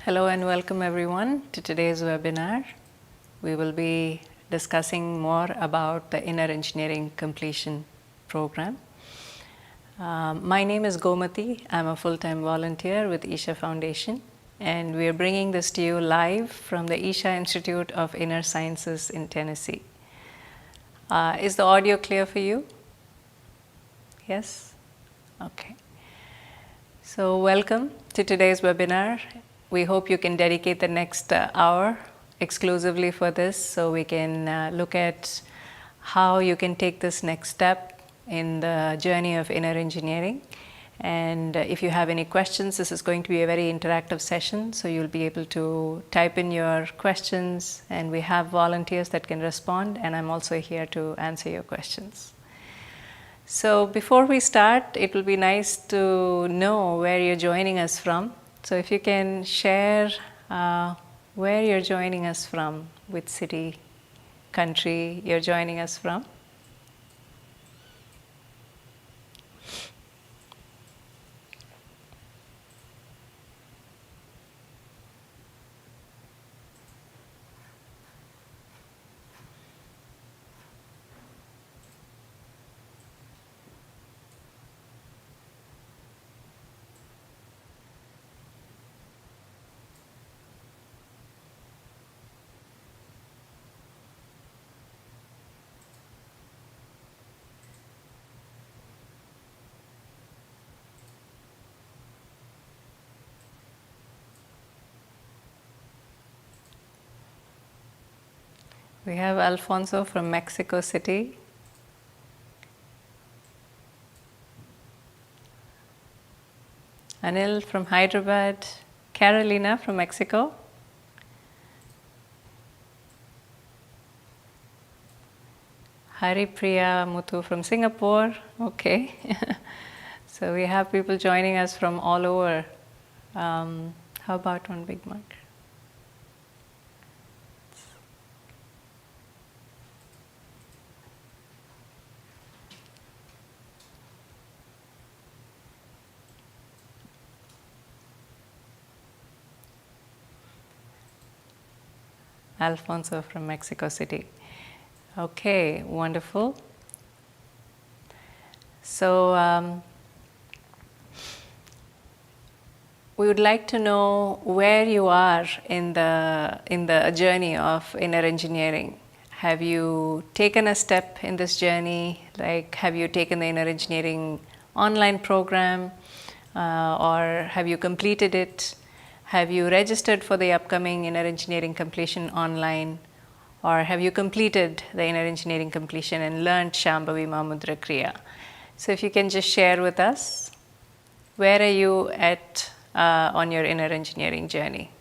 Hello and welcome everyone to today's webinar. We will be discussing more about the Inner Engineering Completion Program. My name is Gomati. I'm a full-time volunteer with Isha Foundation, and we are bringing this to you live from the Isha Institute of Inner Sciences in Tennessee. Is the audio clear for you? Yes? Okay. So welcome to today's webinar. We hope you can dedicate the next hour exclusively for this, so we can look at how you can take this next step in the journey of inner engineering. And if you have any questions, this is going to be a very interactive session, so you'll be able to type in your questions, and we have volunteers that can respond, and I'm also here to answer your questions. So before we start, it will be nice to know where you're joining us from. So if you can share where you're joining us from, which city, country you're joining us from. We have Alfonso from Mexico City. Anil from Hyderabad. Carolina from Mexico. Haripriya Muthu from Singapore. Okay. So we have people joining us from all over. How about one big mug? Alfonso from Mexico City. Okay, wonderful. So we would like to know where you are in the journey of inner engineering. Have you taken a step in this journey? Like, have you taken the inner engineering online program, or have you completed it? Have you registered for the upcoming Inner Engineering Completion online, or have you completed the Inner Engineering Completion and learned Shambhavi Mahamudra Kriya? So if you can just share with us, where are you at on your inner engineering journey?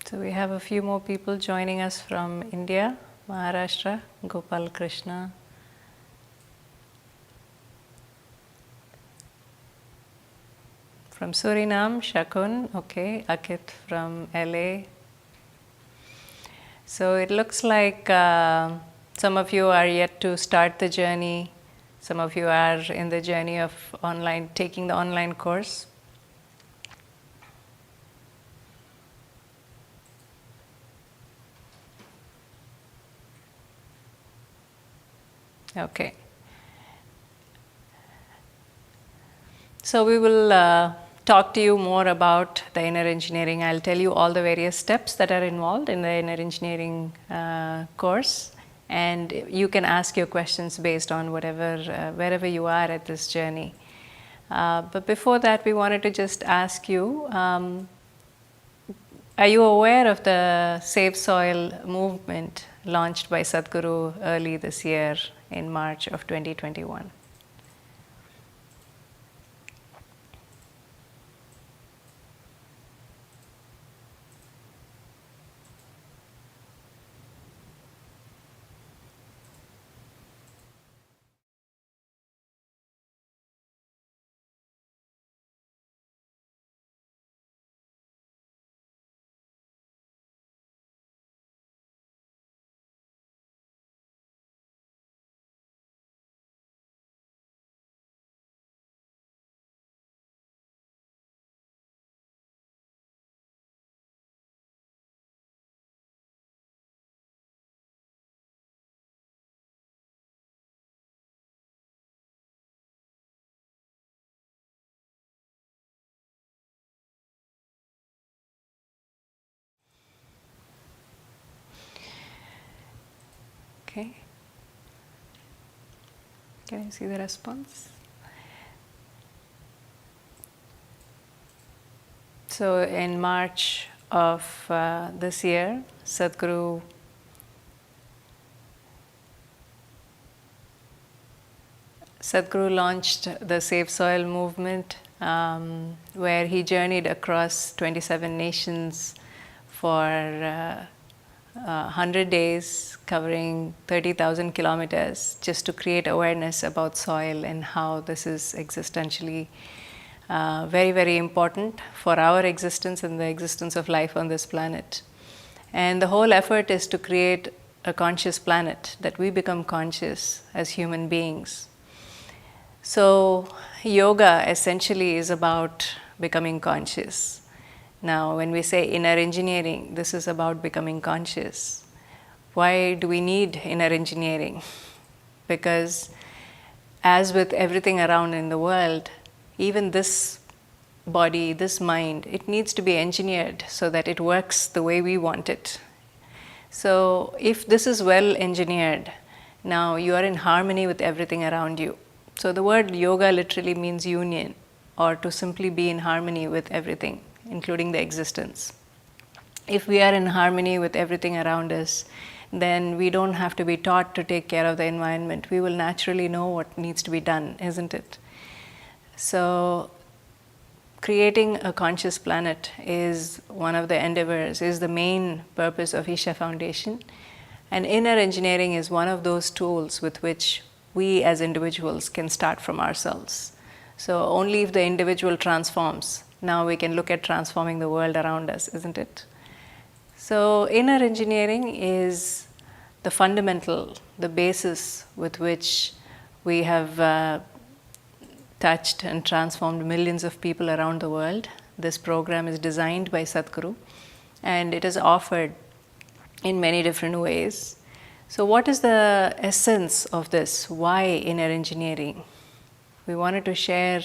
So we have a few more people joining us from India, Maharashtra, Gopal Krishna. From Suriname, Shakun, okay, Akit from LA. So it looks like some of you are yet to start the journey. Some of you are in the journey of taking the online course. Okay. So we will talk to you more about the inner engineering. I'll tell you all the various steps that are involved in the inner engineering course, and you can ask your questions based on wherever you are at this journey. But before that, we wanted to just ask you, are you aware of the Save Soil movement launched by Sadhguru early this year in March of 2021. Okay. Can you see the response? So in March of this year, Sadhguru launched the Save Soil movement, where he journeyed across 27 nations for 100 days, covering 30,000 kilometers, just to create awareness about soil and how this is existentially very, very important for our existence and the existence of life on this planet. And the whole effort is to create a conscious planet, that we become conscious as human beings. So yoga essentially is about becoming conscious. Now, when we say inner engineering, this is about becoming conscious. Why do we need inner engineering? Because as with everything around in the world, even this body, this mind, it needs to be engineered so that it works the way we want it. So if this is well engineered, now you are in harmony with everything around you. So the word yoga literally means union, or to simply be in harmony with everything, including the existence. If we are in harmony with everything around us, then we don't have to be taught to take care of the environment. We will naturally know what needs to be done, isn't it? So creating a conscious planet is one of the endeavors, is the main purpose of Isha Foundation. And inner engineering is one of those tools with which we as individuals can start from ourselves. So only if the individual transforms, now we can look at transforming the world around us, isn't it? So inner engineering is the fundamental, the basis with which we have touched and transformed millions of people around the world. This program is designed by Sadhguru, and it is offered in many different ways. So what is the essence of this? Why inner engineering? We wanted to share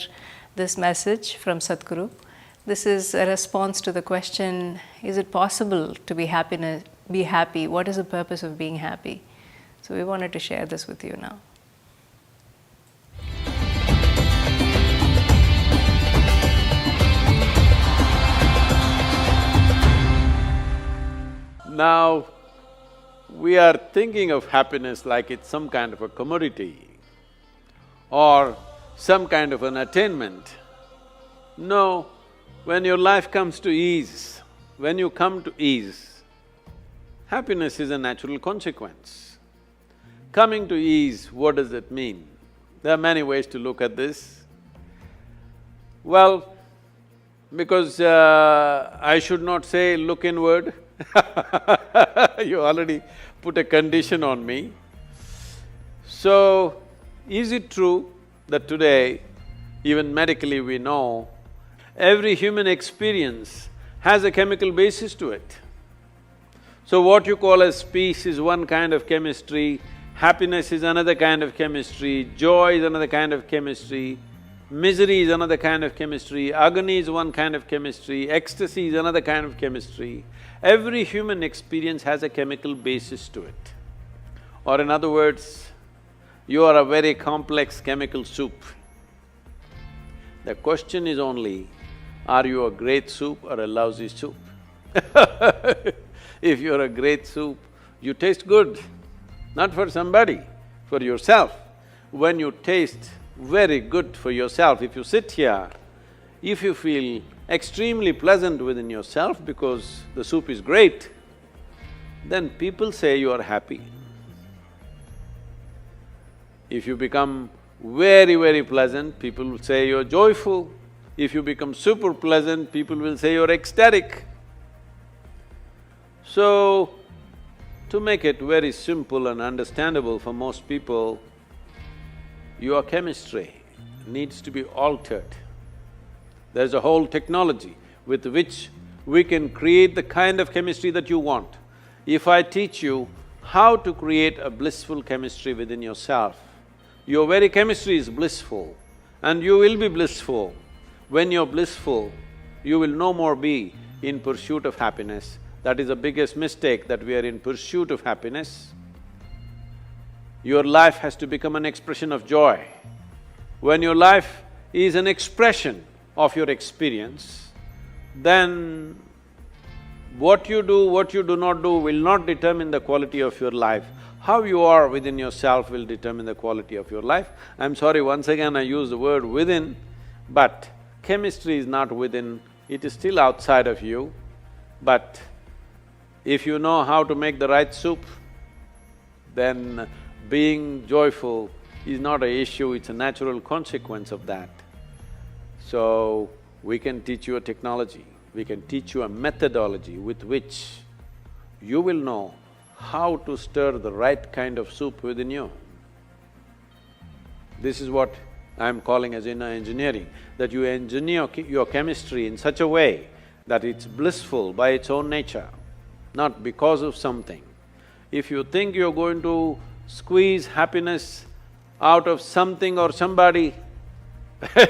this message from Sadhguru. This is a response to the question, is it possible to be happy? What is the purpose of being happy? So we wanted to share this with you now. Now, we are thinking of happiness like it's some kind of a commodity or some kind of an attainment. No, when your life comes to ease, when you come to ease, happiness is a natural consequence. Coming to ease, what does it mean? There are many ways to look at this. Well, because I should not say look inward, you already put a condition on me. So, is it true that today, even medically we know, every human experience has a chemical basis to it? So what you call as peace is one kind of chemistry, happiness is another kind of chemistry, joy is another kind of chemistry, misery is another kind of chemistry, agony is one kind of chemistry, ecstasy is another kind of chemistry. Every human experience has a chemical basis to it. Or in other words, you are a very complex chemical soup. The question is only, are you a great soup or a lousy soup? If you're a great soup, You taste good, not for somebody, for yourself. When you taste very good for yourself, if you sit here, if you feel extremely pleasant within yourself because the soup is great, then people say you are happy. If you become very, very pleasant, people will say you're joyful. If you become super pleasant, people will say you're ecstatic. So, to make it very simple and understandable for most people, your chemistry needs to be altered. There's a whole technology with which we can create the kind of chemistry that you want. If I teach you how to create a blissful chemistry within yourself, your very chemistry is blissful and you will be blissful. When you're blissful, you will no more be in pursuit of happiness. That is the biggest mistake, that we are in pursuit of happiness. Your life has to become an expression of joy. When your life is an expression of your experience, then what you do not do will not determine the quality of your life. How you are within yourself will determine the quality of your life. I'm sorry, once again I use the word within, but chemistry is not within, it is still outside of you. But if you know how to make the right soup, then being joyful is not an issue, it's a natural consequence of that. So, we can teach you a technology, we can teach you a methodology with which you will know how to stir the right kind of soup within you. This is what I'm calling as inner engineering, that you engineer your chemistry in such a way that it's blissful by its own nature, not because of something. If you think you're going to squeeze happiness out of something or somebody,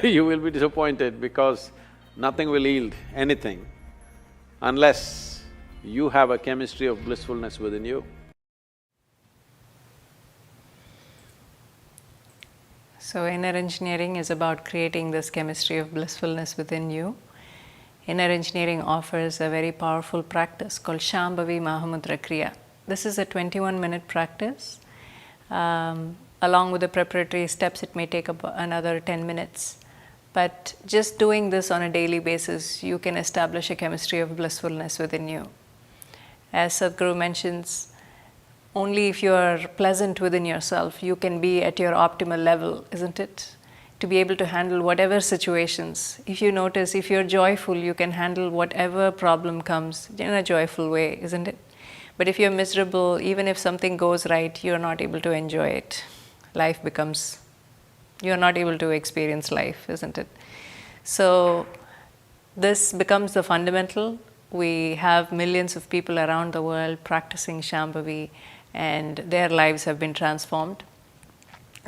you will be disappointed because nothing will yield anything unless you have a chemistry of blissfulness within you. So inner engineering is about creating this chemistry of blissfulness within you. Inner engineering offers a very powerful practice called Shambhavi Mahamudra Kriya. This is a 21-minute practice. Along with the preparatory steps, it may take about another 10 minutes. But just doing this on a daily basis, you can establish a chemistry of blissfulness within you. As Sadhguru mentions, only if you are pleasant within yourself, you can be at your optimal level, isn't it? To be able to handle whatever situations. If you notice, if you're joyful, you can handle whatever problem comes in a joyful way, isn't it? But if you're miserable, even if something goes right, you're not able to enjoy it. Life becomes… you're not able to experience life, isn't it? So, this becomes the fundamental. We have millions of people around the world practicing Shambhavi, and their lives have been transformed.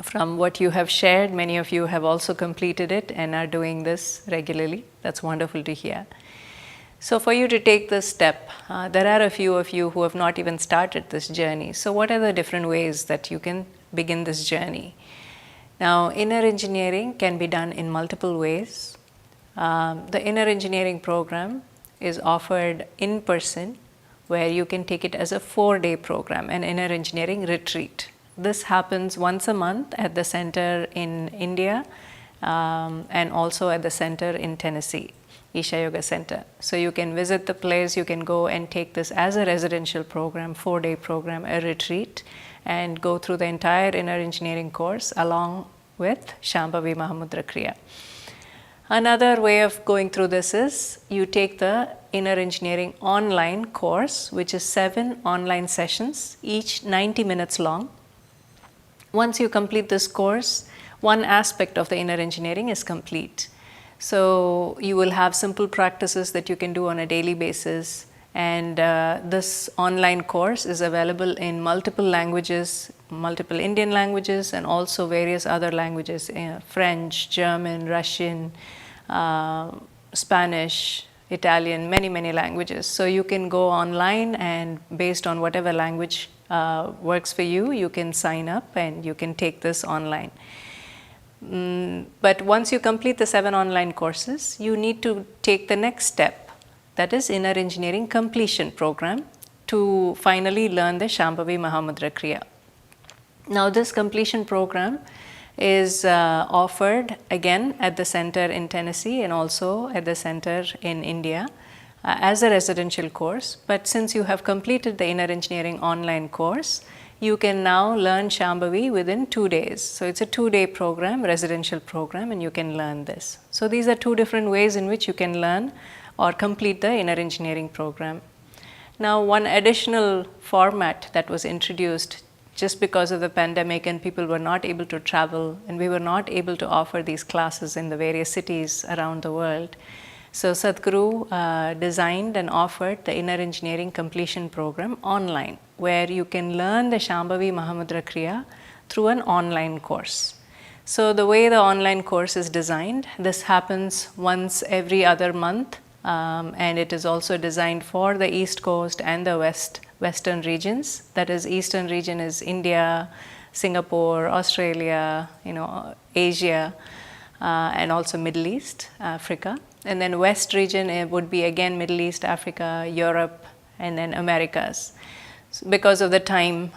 From what you have shared, many of you have also completed it and are doing this regularly. That's wonderful to hear. So for you to take this step, there are a few of you who have not even started this journey. So what are the different ways that you can begin this journey? Now, inner engineering can be done in multiple ways. The inner engineering program is offered in person, where you can take it as a 4-day program, an inner engineering retreat. This happens once a month at the center in India and also at the center in Tennessee, Isha Yoga Center. So you can visit the place, you can go and take this as a residential program, 4-day program, a retreat, and go through the entire inner engineering course along with Shambhavi Mahamudra Kriya. Another way of going through this is you take the inner engineering online course, which is 7 online sessions, each 90 minutes long. Once you complete this course, one aspect of the inner engineering is complete. So you will have simple practices that you can do on a daily basis, and this online course is available in multiple languages, multiple Indian languages, and also various other languages, French, German, Russian, Spanish, Italian, many languages. So you can go online, and based on whatever language works for you, you can sign up and you can take this online. But once you complete the 7 online courses, you need to take the next step, that is inner engineering completion program, to finally learn the Shambhavi Mahamudra Kriya. Now this completion program is offered again at the center in Tennessee and also at the center in India as a residential course. But since you have completed the Inner Engineering online course, you can now learn Shambhavi within 2 days. So it's a 2-day program, residential program, and you can learn this. So these are 2 different ways in which you can learn or complete the Inner Engineering program. Now, one additional format that was introduced just because of the pandemic and people were not able to travel and we were not able to offer these classes in the various cities around the world. So Sadhguru designed and offered the Inner Engineering Completion Program online, where you can learn the Shambhavi Mahamudra Kriya through an online course. So the way the online course is designed, this happens once every other month, and it is also designed for the East Coast and the Western regions. That is, Eastern region is India, Singapore, Australia, Asia, and also Middle East, Africa. And then West region would be again Middle East, Africa, Europe, and then Americas, because of the time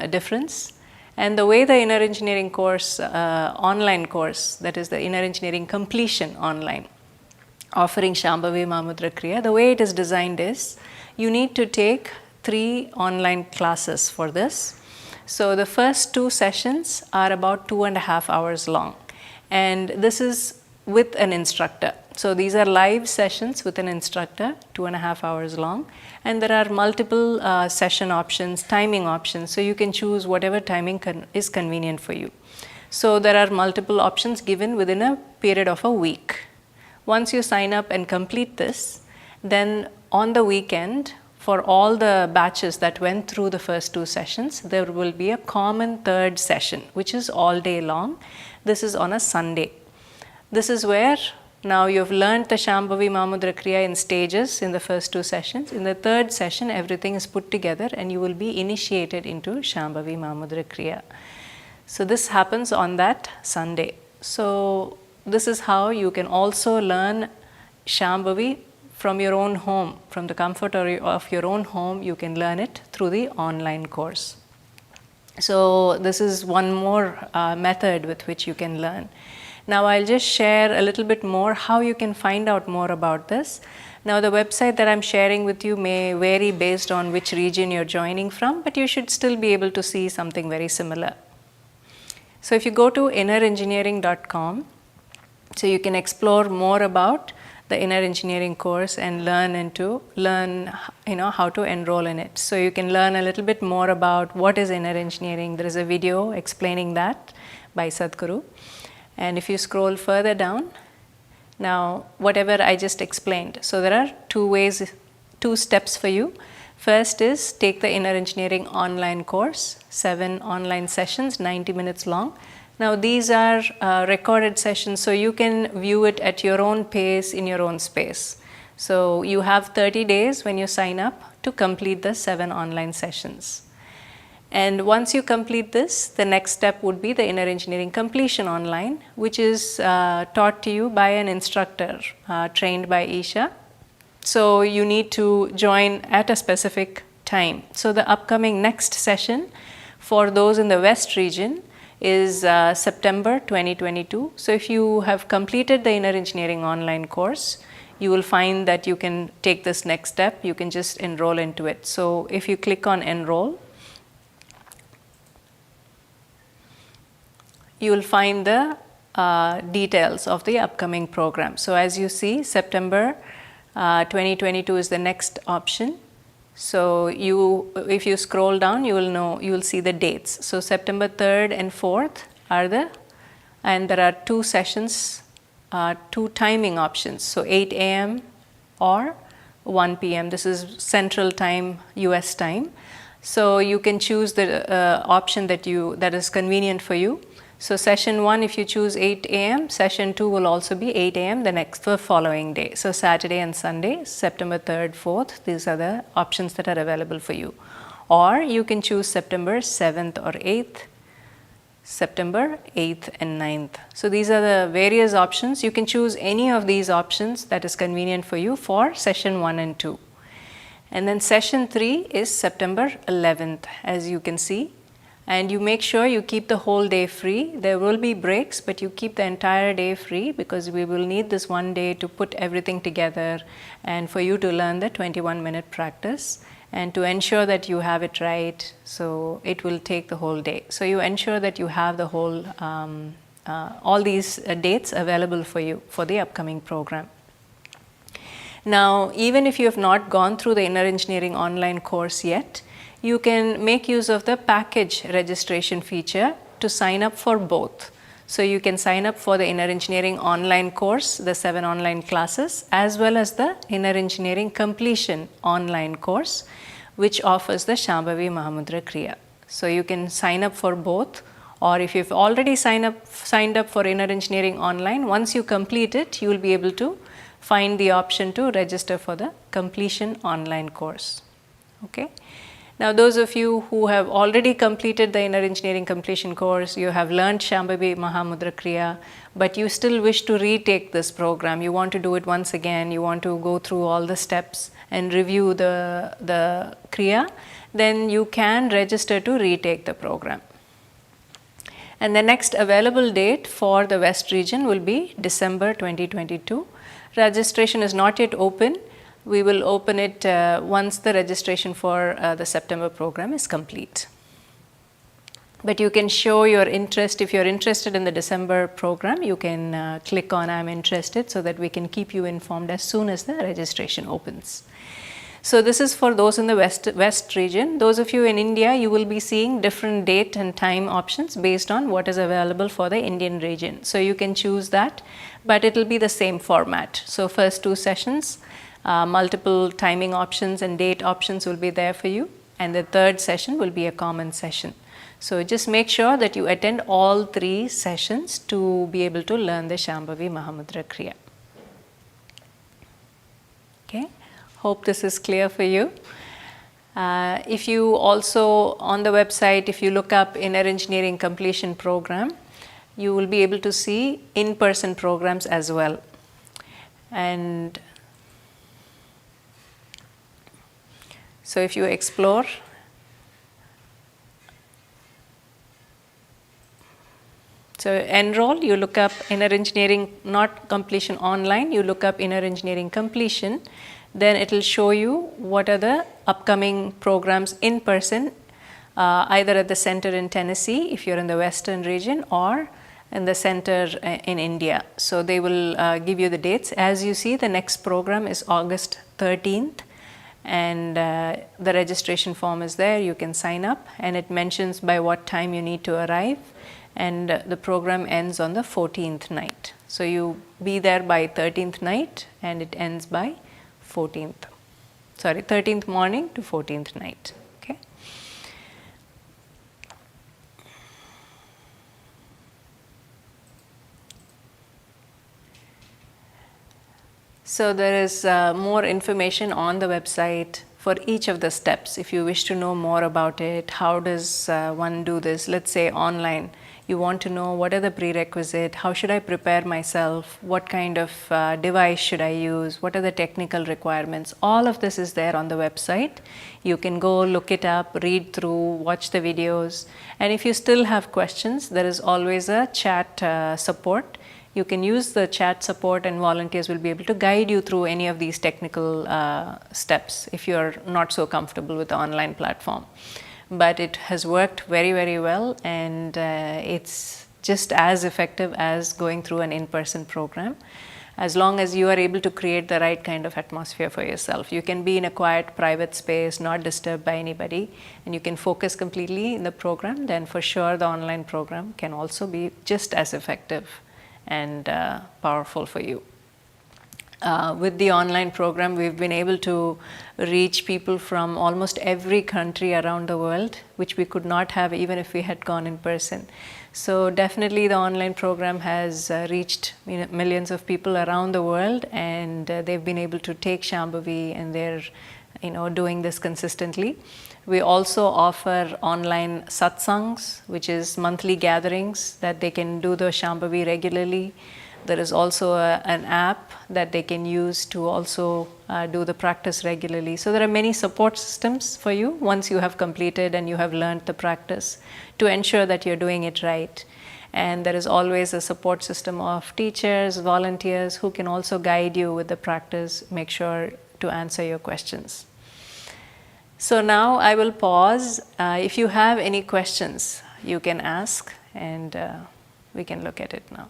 difference. And the way the Inner Engineering course, online course, that is the Inner Engineering Completion online, offering Shambhavi Mahamudra Kriya, the way it is designed is, you need to take 3 online classes for this. So the first 2 sessions are about 2.5 hours long, and this is with an instructor. So these are live sessions with an instructor, 2.5 hours long, and there are multiple session options, timing options, so you can choose whatever timing is convenient for you. So there are multiple options given within a period of a week. Once you sign up and complete this, then on the weekend, for all the batches that went through the first 2 sessions, there will be a common third session, which is all day long. This is on a Sunday. This is where now you've learned the Shambhavi Mahamudra Kriya in stages in the first 2 sessions. In the third session, everything is put together and you will be initiated into Shambhavi Mahamudra Kriya. So this happens on that Sunday. So this is how you can also learn Shambhavi from your own home, from the comfort of your own home. You can learn it through the online course. So this is one more method with which you can learn. Now I'll just share a little bit more how you can find out more about this. Now the website that I'm sharing with you may vary based on which region you're joining from, but you should still be able to see something very similar. So if you go to innerengineering.com, so you can explore more about the Inner Engineering course and learn how to enroll in it. So you can learn a little bit more about what is Inner Engineering. There is a video explaining that by Sadhguru. And if you scroll further down, now whatever I just explained. So there are 2 steps for you. First is take the Inner Engineering online course, 7 online sessions, 90 minutes long. Now these are recorded sessions, so you can view it at your own pace in your own space. So you have 30 days when you sign up to complete the 7 online sessions. And once you complete this, the next step would be the Inner Engineering Completion online, which is taught to you by an instructor trained by Isha. So you need to join at a specific time. So the upcoming next session for those in the West region is September 2022. So if you have completed the Inner Engineering online course, you will find that you can take this next step. You can just enroll into it. So if you click on enroll, you will find the details of the upcoming program. So as you see, September 2022 is the next option. So if you scroll down, you will see the dates. So September 3rd and 4th are and there are 2 sessions, 2 timing options. So 8 a.m. or 1 p.m. This is Central Time, US time. So you can choose the option that is convenient for you. So session 1, if you choose 8 a.m., session 2 will also be 8 a.m. the following day. So Saturday and Sunday, September 3rd, 4th, these are the options that are available for you. Or you can choose September 7th or 8th, September 8th and 9th. So these are the various options. You can choose any of these options that is convenient for you for session 1 and 2. And then session 3 is September 11th, as you can see. And you make sure you keep the whole day free. There will be breaks, but you keep the entire day free because we will need this one day to put everything together and for you to learn the 21-minute practice and to ensure that you have it right. So it will take the whole day. So you ensure that you have the whole, all these dates available for you for the upcoming program. Now, even if you have not gone through the Inner Engineering online course yet, you can make use of the package registration feature to sign up for both. So you can sign up for the Inner Engineering online course, the 7 online classes, as well as the Inner Engineering Completion online course, which offers the Shambhavi Mahamudra Kriya. So you can sign up for both, or if you've already signed up for Inner Engineering online, once you complete it, you will be able to find the option to register for the Completion online course. Okay. Now, those of you who have already completed the Inner Engineering Completion course, you have learned Shambhavi Mahamudra Kriya, but you still wish to retake this program, you want to do it once again, you want to go through all the steps and review the Kriya, then you can register to retake the program. And the next available date for the West region will be December 2022. Registration is not yet open. We will open it once the registration for the September program is complete. But you can show your interest. If you're interested in the December program, you can click on I'm interested so that we can keep you informed as soon as the registration opens. So this is for those in the West region. Those of you in India, you will be seeing different date and time options based on what is available for the Indian region. So you can choose that, but it will be the same format. So first 2 sessions, multiple timing options and date options will be there for you, and the third session will be a common session. So just make sure that you attend all 3 sessions to be able to learn the Shambhavi Mahamudra Kriya. Okay, hope this is clear for you. If you also on the website, if you look up Inner Engineering Completion Program, you will be able to see in-person programs as well. And so if you explore, so enroll, you look up Inner Engineering, not Completion online, you look up Inner Engineering Completion, then it will show you what are the upcoming programs in person, either at the center in Tennessee, if you're in the Western region, or in the center in India. So they will give you the dates. As you see, the next program is August 13th. And the registration form is there, you can sign up, and it mentions by what time you need to arrive, and the program ends on the 14th night. So you be there by 13th night and it ends by 13th morning to 14th night. Okay. So there is more information on the website for each of the steps. If you wish to know more about it, how does one do this? Let's say online, you want to know what are the prerequisites, how should I prepare myself, what kind of device should I use, what are the technical requirements. All of this is there on the website. You can go look it up, read through, watch the videos. And if you still have questions, there is always a chat support. You can use the chat support and volunteers will be able to guide you through any of these technical steps if you're not so comfortable with the online platform. But it has worked very, very well, and it's just as effective as going through an in-person program. As long as you are able to create the right kind of atmosphere for yourself. You can be in a quiet, private space, not disturbed by anybody, and you can focus completely in the program, then for sure the online program can also be just as effective and powerful for you. With the online program, we've been able to reach people from almost every country around the world, which we could not have even if we had gone in person. So definitely the online program has reached millions of people around the world, and they've been able to take Shambhavi, and they're doing this consistently. We also offer online satsangs, which is monthly gatherings that they can do the Shambhavi regularly. There is also an app that they can use to also do the practice regularly. So there are many support systems for you once you have completed and you have learned the practice to ensure that you're doing it right. And there is always a support system of teachers, volunteers who can also guide you with the practice, make sure to answer your questions. So now I will pause. If you have any questions, you can ask, and we can look at it now.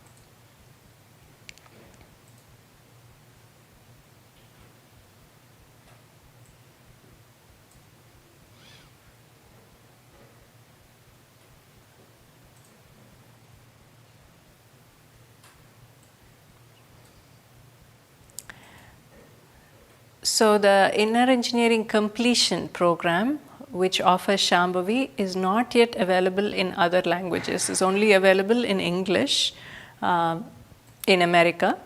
So the Inner Engineering Completion program, which offers Shambhavi, is not yet available in other languages. It's only available in English in America.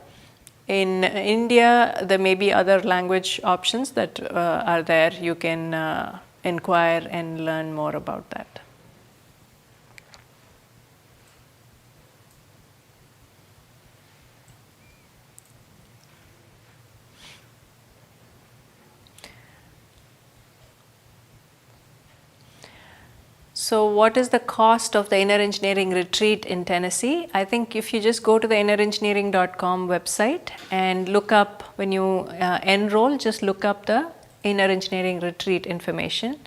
In India, there may be other language options that are there. You can inquire and learn more about that. So what is the cost of the Inner Engineering Retreat in Tennessee? I think if you just go to the innerengineering.com website and look up, when you enroll, just look up the Inner Engineering Retreat information.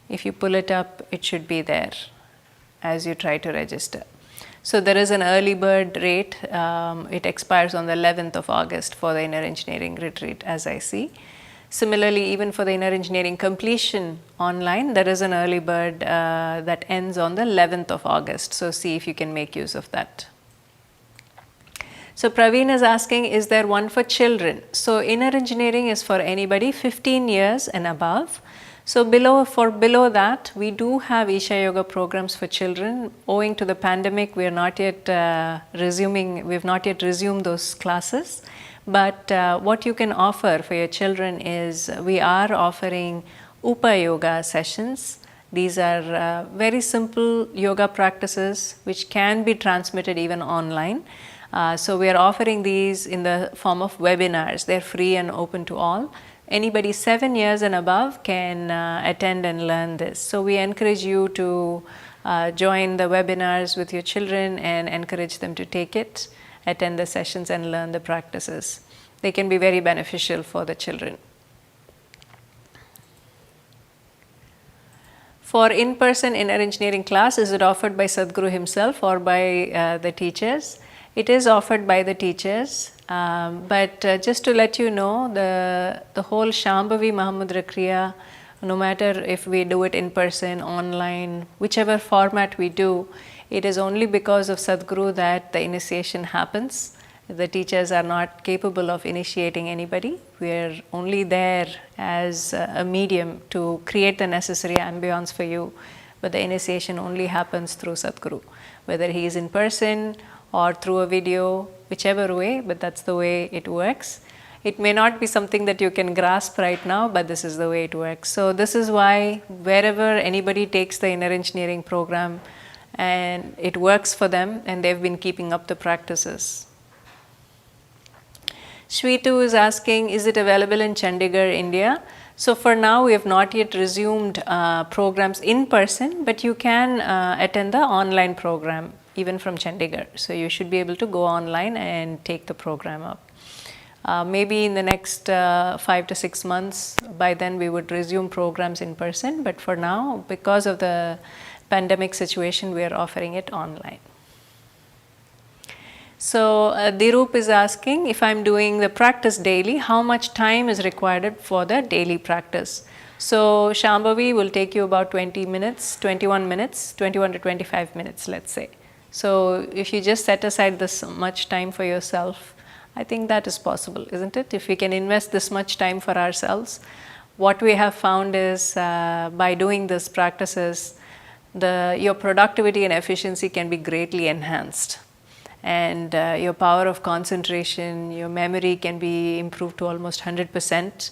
If you pull it up, it should be there as you try to register. So there is an early bird rate. It expires on the 11th of August for the Inner Engineering Retreat, as I see. Similarly, even for the Inner Engineering Completion online, there is an early bird that ends on the 11th of August. So see if you can make use of that. So Praveen is asking, is there one for children? So Inner Engineering is for anybody 15 years and above. So below that, we do have Isha Yoga programs for children. Owing to the pandemic, we are not yet we've not yet resumed those classes. But what you can offer for your children is, we are offering Upa Yoga sessions. These are very simple yoga practices which can be transmitted even online. So we are offering these in the form of webinars. They're free and open to all. Anybody 7 years and above can attend and learn this. So we encourage you to join the webinars with your children and encourage them to take it, attend the sessions and learn the practices. They can be very beneficial for the children. For in-person Inner Engineering class, is it offered by Sadhguru himself or by the teachers? It is offered by the teachers, but just to let you know, the whole Shambhavi Mahamudra Kriya, no matter if we do it in person, online, whichever format we do, it is only because of Sadhguru that the initiation happens. The teachers are not capable of initiating anybody. We are only there as a medium to create the necessary ambience for you, but the initiation only happens through Sadhguru, whether he is in person or through a video, whichever way, but that's the way it works. It may not be something that you can grasp right now, but this is the way it works. So this is why wherever anybody takes the Inner Engineering program and it works for them, and they've been keeping up the practices. Shwetu is asking, is it available in Chandigarh, India? So for now, we have not yet resumed programs in person, but you can attend the online program even from Chandigarh. So you should be able to go online and take the program up. Maybe in the next 5 to 6 months, by then we would resume programs in person. But for now, because of the pandemic situation, we are offering it online. So Dirup is asking, if I'm doing the practice daily, how much time is required for the daily practice? So Shambhavi will take you about 21 minutes, 21 to 25 minutes, let's say. So if you just set aside this much time for yourself, I think that is possible, isn't it? If we can invest this much time for ourselves, what we have found is by doing these practices, your productivity and efficiency can be greatly enhanced. And your power of concentration, your memory can be improved to almost 100%,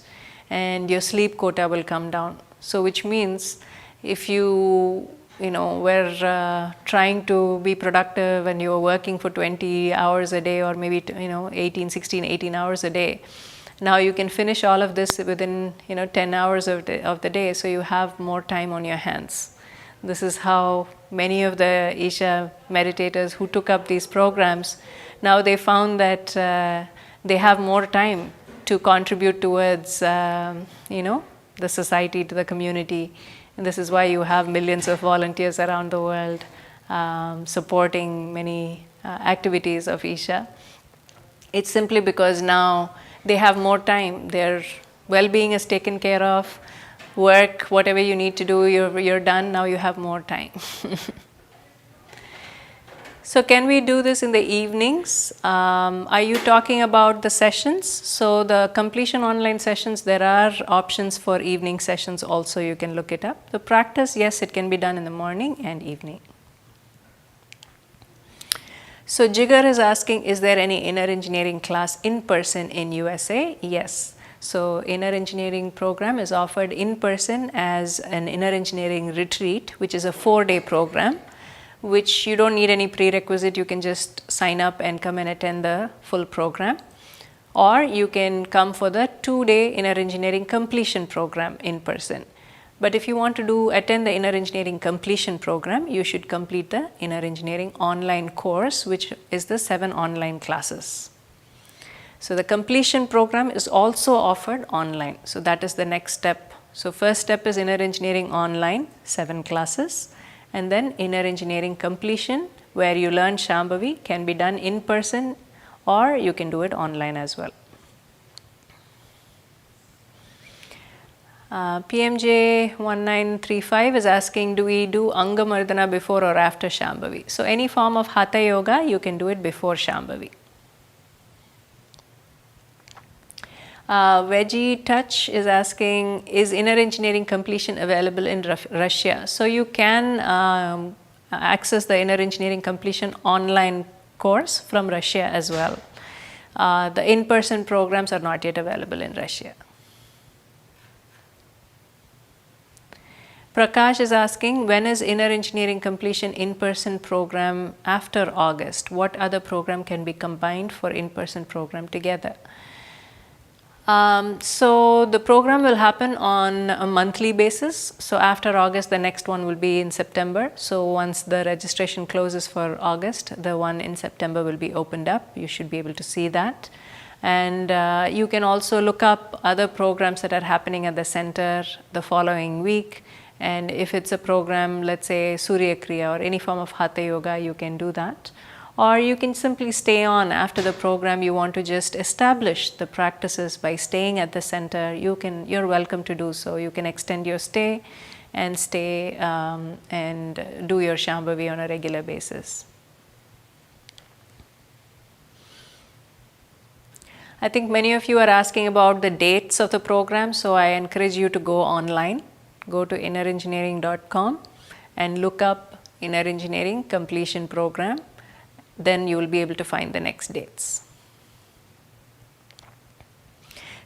and your sleep quota will come down. So which means if you were trying to be productive and you were working for 20 hours a day or maybe 18 hours a day. Now you can finish all of this within 10 hours of the day, so you have more time on your hands. This is how many of the Isha meditators who took up these programs, now they found that they have more time to contribute towards the society, to the community. And this is why you have millions of volunteers around the world supporting many activities of Isha. It's simply because now they have more time. Their well-being is taken care of. Work, whatever you need to do, you're done. Now you have more time. So can we do this in the evenings? Are you talking about the sessions? So the completion online sessions, there are options for evening sessions also. You can look it up. The practice, yes, it can be done in the morning and evening. So Jigar is asking, is there any inner engineering class in person in USA? Yes. So inner engineering program is offered in person as an inner engineering retreat, which is a 4-day program, which you don't need any prerequisite. You can just sign up and come and attend the full program. Or you can come for the 2-day inner engineering completion program in person. But if you want to attend the inner engineering completion program, you should complete the inner engineering online course, which is the 7 online classes. So the completion program is also offered online. So that is the next step. So first step is inner engineering online, 7 classes. And then inner engineering completion, where you learn Shambhavi, can be done in person or you can do it online as well. PMJ 1935 is asking, do we do Anga Mardana before or after Shambhavi? So any form of Hatha Yoga, you can do it before Shambhavi. Veggie Touch is asking, is inner engineering completion available in Russia? So you can access the inner engineering completion online course from Russia as well. The in-person programs are not yet available in Russia. Prakash is asking, when is inner engineering completion in-person program after August? What other program can be combined for in-person program together? So the program will happen on a monthly basis. So after August, the next one will be in September. So once the registration closes for August, the one in September will be opened up. You should be able to see that. And you can also look up other programs that are happening at the center the following week. And if it's a program, let's say Surya Kriya or any form of Hatha Yoga, you can do that. Or you can simply stay on after the program. You want to just establish the practices by staying at the center. You're welcome to do so. You can extend your stay and do your Shambhavi on a regular basis. I think many of you are asking about the dates of the program, so I encourage you to go online. Go to innerengineering.com and look up Inner Engineering Completion Program. Then you will be able to find the next dates.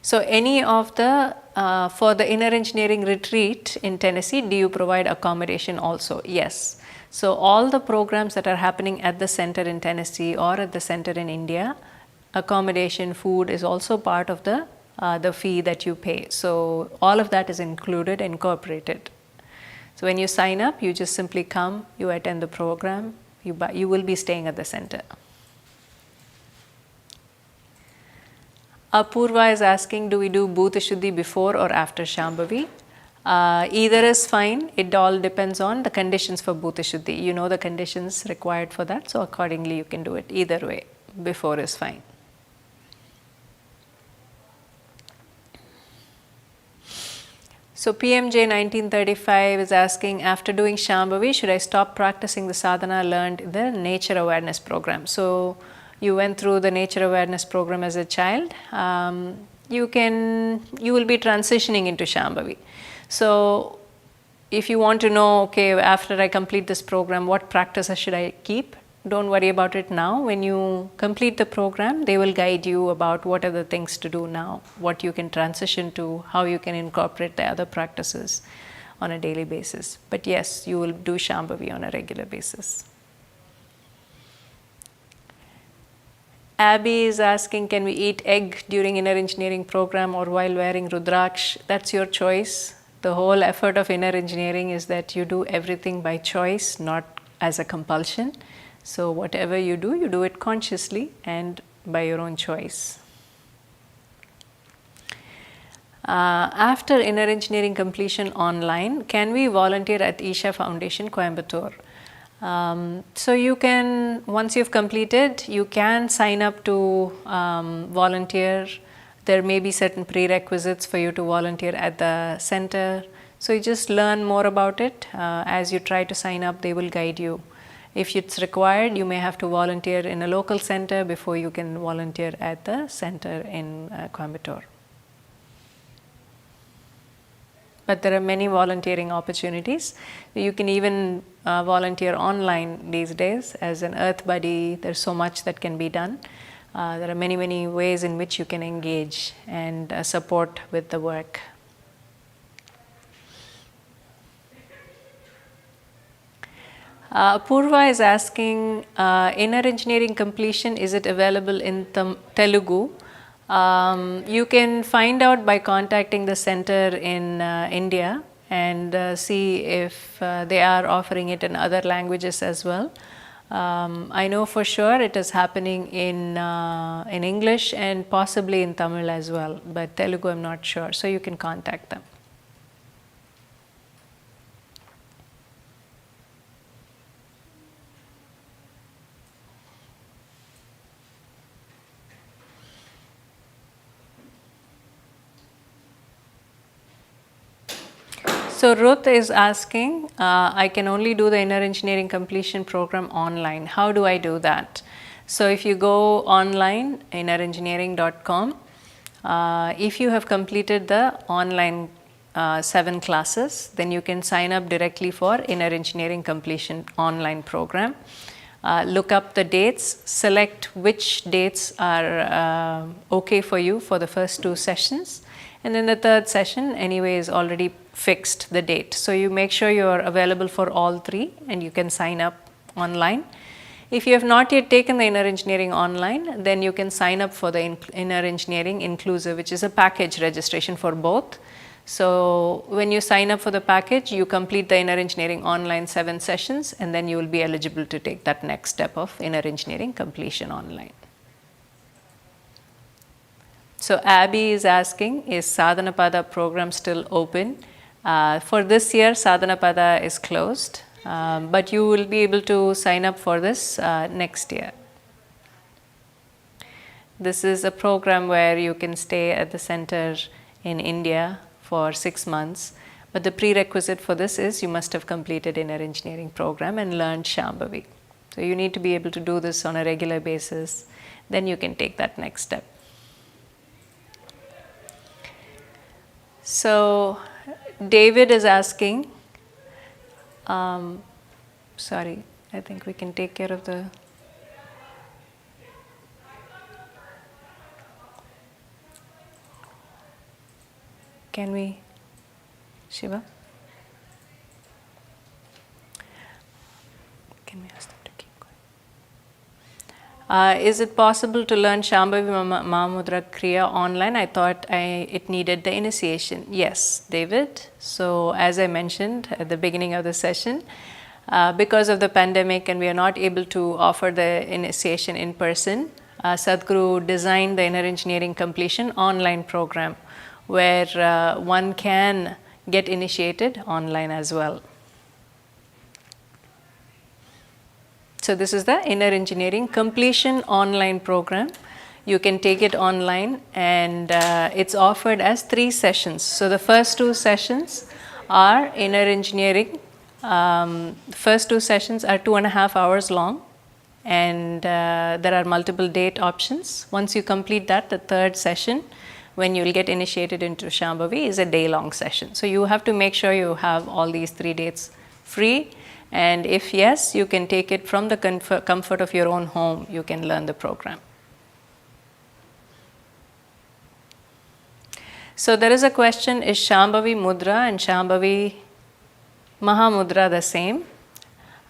So any of for the Inner Engineering Retreat in Tennessee, do you provide accommodation also? Yes. So all the programs that are happening at the center in Tennessee or at the center in India, accommodation, food is also part of the fee that you pay. So all of that is included, incorporated. So when you sign up, you just simply come, you attend the program, you will be staying at the center. Apurva is asking, do we do Bhuta Shuddhi before or after Shambhavi? Either is fine. It all depends on the conditions for Bhuta Shuddhi. You know the conditions required for that, so accordingly you can do it either way. Before is fine. So PMJ 1935 is asking, after doing Shambhavi, should I stop practicing the sadhana learned in the nature awareness program? So you went through the nature awareness program as a child. You will be transitioning into Shambhavi. So if you want to know, okay, after I complete this program, what practices should I keep? Don't worry about it now. When you complete the program, they will guide you about what are the things to do now, what you can transition to, how you can incorporate the other practices. on a daily basis. But yes, you will do Shambhavi on a regular basis. Abby is asking, can we eat egg during inner engineering program or while wearing Rudraksh? That's your choice. The whole effort of inner engineering is that you do everything by choice, not as a compulsion. So whatever you do it consciously and by your own choice. After inner engineering completion online, can we volunteer at Isha Foundation, Coimbatore? So you can, once you've completed, you can sign up to volunteer. There may be certain prerequisites for you to volunteer at the center. So you just learn more about it. As you try to sign up, they will guide you. If it's required, you may have to volunteer in a local center before you can volunteer at the center in Coimbatore. But there are many volunteering opportunities. You can even volunteer online these days as an earth buddy. There's so much that can be done. There are many ways in which you can engage and support with the work. Purva is asking, inner engineering completion, is it available in Telugu? You can find out by contacting the center in India and see if they are offering it in other languages as well. I know for sure it is happening in English and possibly in Tamil as well, but Telugu I'm not sure, so you can contact them. So Ruth is asking, I can only do the inner engineering completion program online. How do I do that? So if you go online, innerengineering.com, if you have completed the online 7 classes, then you can sign up directly for inner engineering completion online program. Look up the dates, select which dates are okay for you for the first 2 sessions. And then the third session anyway is already fixed the date. So you make sure you are available for all 3 and you can sign up online. If you have not yet taken the inner engineering online, then you can sign up for the inner engineering inclusive, which is a package registration for both. So when you sign up for the package, you complete the inner engineering online 7 sessions and then you will be eligible to take that next step of inner engineering completion online. So Abby is asking, is Sadhanapada program still open? For this year, Sadhanapada is closed, but you will be able to sign up for this next year. This is a program where you can stay at the center in India for 6 months, but the prerequisite for this is you must have completed inner engineering program and learned Shambhavi. So you need to be able to do this on a regular basis, then you can take that next step. So David is asking, sorry, I think we can take care of the, can we, Shiva? Can we ask them to keep going? Is it possible to learn Shambhavi Mahamudra Kriya online? I thought it needed the initiation. Yes, David. So as I mentioned at the beginning of the session, because of the pandemic and we are not able to offer the initiation in person, Sadhguru designed the inner engineering completion online program where one can get initiated online as well. So this is the inner engineering completion online program. You can take it online and it's offered as 3 sessions. So the first 2 sessions are inner engineering. First 2 sessions are 2.5 hours long and there are multiple date options. Once you complete that, the third session, when you will get initiated into Shambhavi, is a day-long session. So you have to make sure you have all these 3 dates free. And if yes, you can take it from the comfort of your own home. You can learn the program. So there is a question, is Shambhavi Mudra and Shambhavi Mahamudra the same.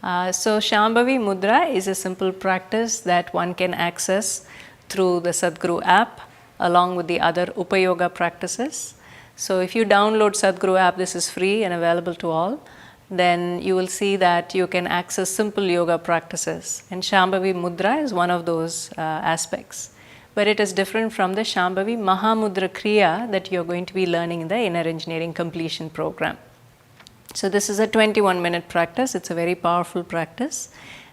So Shambhavi Mudra is a simple practice that one can access through the Sadhguru app along with the other Upayoga practices. So if you download Sadhguru app, this is free and available to all, then you will see that you can access simple yoga practices. And Shambhavi Mudra is one of those aspects. But it is different from the Shambhavi Mahamudra Kriya that you're going to be learning in the Inner Engineering Completion Program. So this is a 21-minute practice. It's a very powerful practice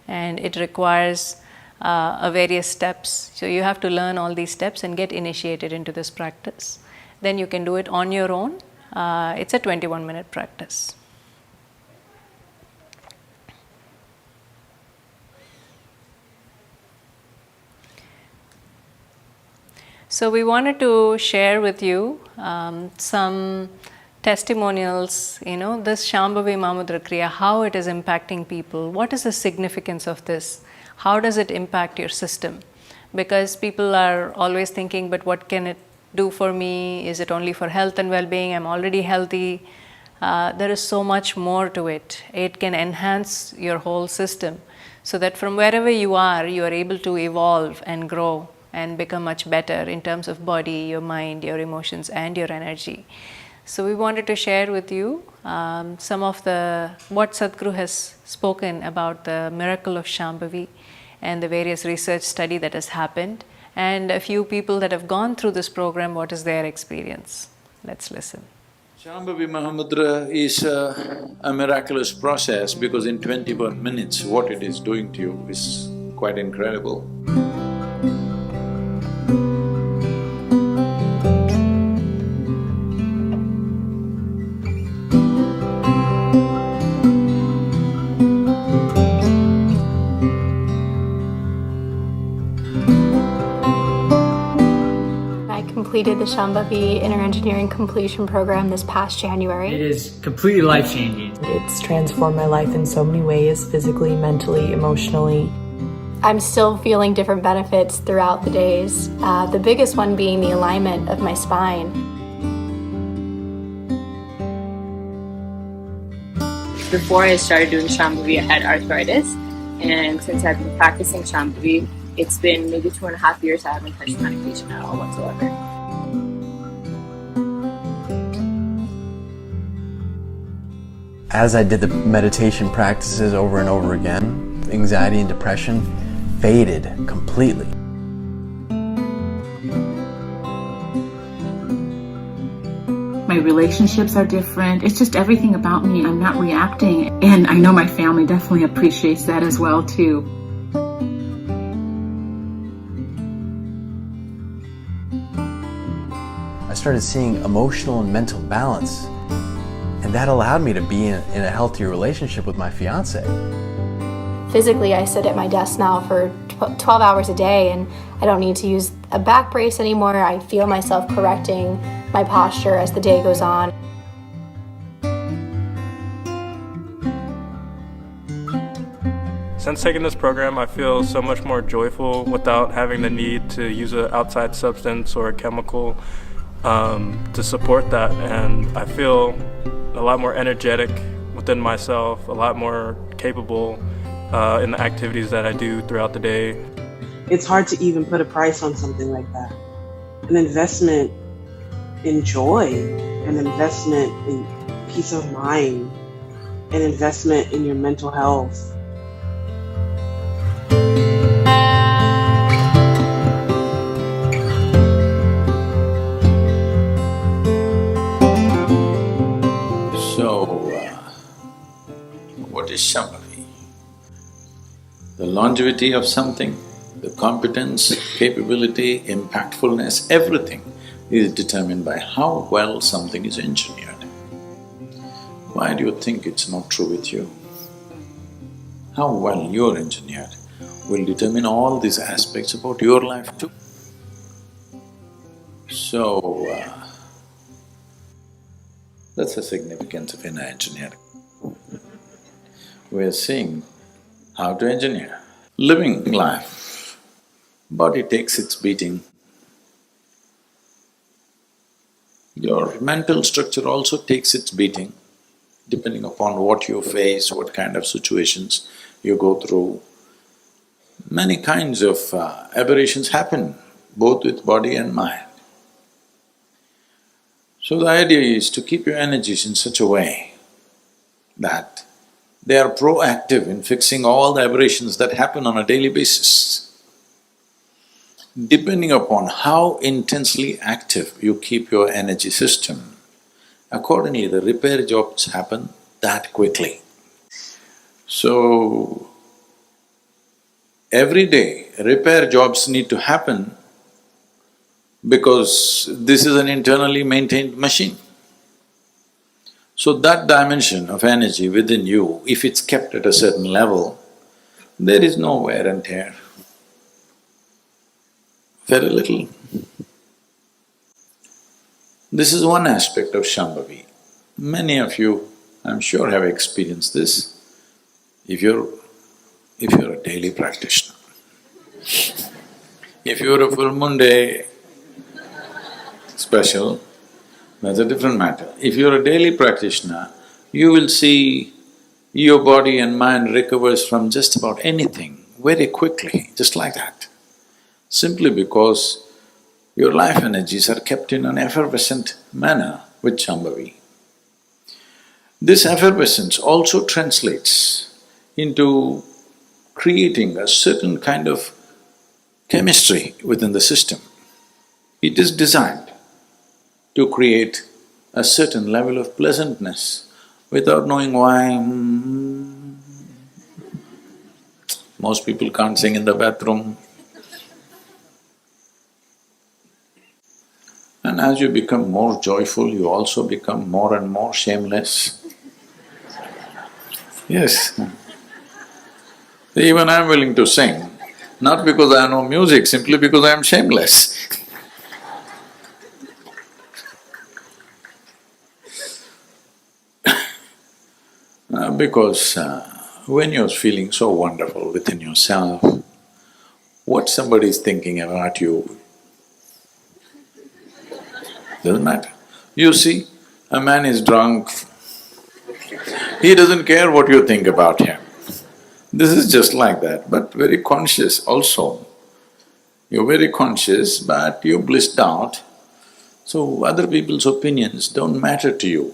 and it requires various steps. So you have to learn all these steps and get initiated into this practice. Then you can do it on your own. It's a 21-minute practice. So we wanted to share with you some testimonials, this Shambhavi Mahamudra Kriya, how it is impacting people, what is the significance of this, how does it impact your system? Because people are always thinking, but what can it do for me? Is it only for health and well-being? I'm already healthy. There is so much more to it. It can enhance your whole system so that from wherever you are able to evolve and grow and become much better in terms of body, your mind, your emotions, and your energy. So we wanted to share with you some of what Sadhguru has spoken about the miracle of Shambhavi and the various research study that has happened, and a few people that have gone through this program, what is their experience. Let's listen. Shambhavi Mahamudra is a miraculous process because in 21 minutes what it is doing to you is quite incredible. Completed the Shambhavi Inner Engineering Completion Program this past January. It is completely life-changing. It's transformed my life in so many ways, physically, mentally, emotionally. I'm still feeling different benefits throughout the days, the biggest one being the alignment of my spine. Before I started doing Shambhavi, I had arthritis, and since I've been practicing Shambhavi, it's been maybe 2.5 years I haven't touched medication at all whatsoever. As I did the meditation practices over and over again, anxiety and depression faded completely. My relationships are different. It's just everything about me. I'm not reacting. And I know my family definitely appreciates that as well, too. I started seeing emotional and mental balance, and that allowed me to be in a healthier relationship with my fiance. Physically, I sit at my desk now for 12 hours a day, and I don't need to use a back brace anymore. I feel myself correcting my posture as the day goes on. Since taking this program, I feel so much more joyful without having the need to use an outside substance or a chemical to support that, and I feel a lot more energetic within myself, a lot more capable in the activities that I do throughout the day. It's hard to even put a price on something like that. An investment in joy, an investment in peace of mind, an investment in your mental health. What is Shambhavi? The longevity of something, the competence, capability, impactfulness, everything is determined by how well something is engineered. Why do you think it's not true with you? How well you're engineered will determine all these aspects about your life too. So, that's the significance of inner engineering. We're seeing how to engineer. Living life, body takes its beating. Your mental structure also takes its beating. depending upon what you face, what kind of situations you go through. Many kinds of aberrations happen, both with body and mind. So the idea is to keep your energies in such a way that they are proactive in fixing all the aberrations that happen on a daily basis. Depending upon how intensely active you keep your energy system, accordingly the repair jobs happen that quickly. So, every day repair jobs need to happen because this is an internally maintained machine. So that dimension of energy within you, if it's kept at a certain level, there is no wear and tear. Very little. This is one aspect of Shambhavi. Many of you, I'm sure, have experienced this if you're a daily practitioner. If you're a full moon day special, that's a different matter. If you're a daily practitioner, you will see your body and mind recovers from just about anything very quickly, just like that. Simply because your life energies are kept in an effervescent manner with Shambhavi. This effervescence also translates into creating a certain kind of chemistry within the system. It is designed to create a certain level of pleasantness without knowing why. Most people can't sing in the bathroom. And as you become more joyful, you also become more and more shameless. Yes. Even I'm willing to sing, not because I know music, simply because I am shameless. Because when you're feeling so wonderful within yourself, what somebody is thinking about you doesn't matter. You see, a man is drunk, he doesn't care what you think about him. This is just like that, but very conscious also. You're very conscious, but you're blissed out, so other people's opinions don't matter to you.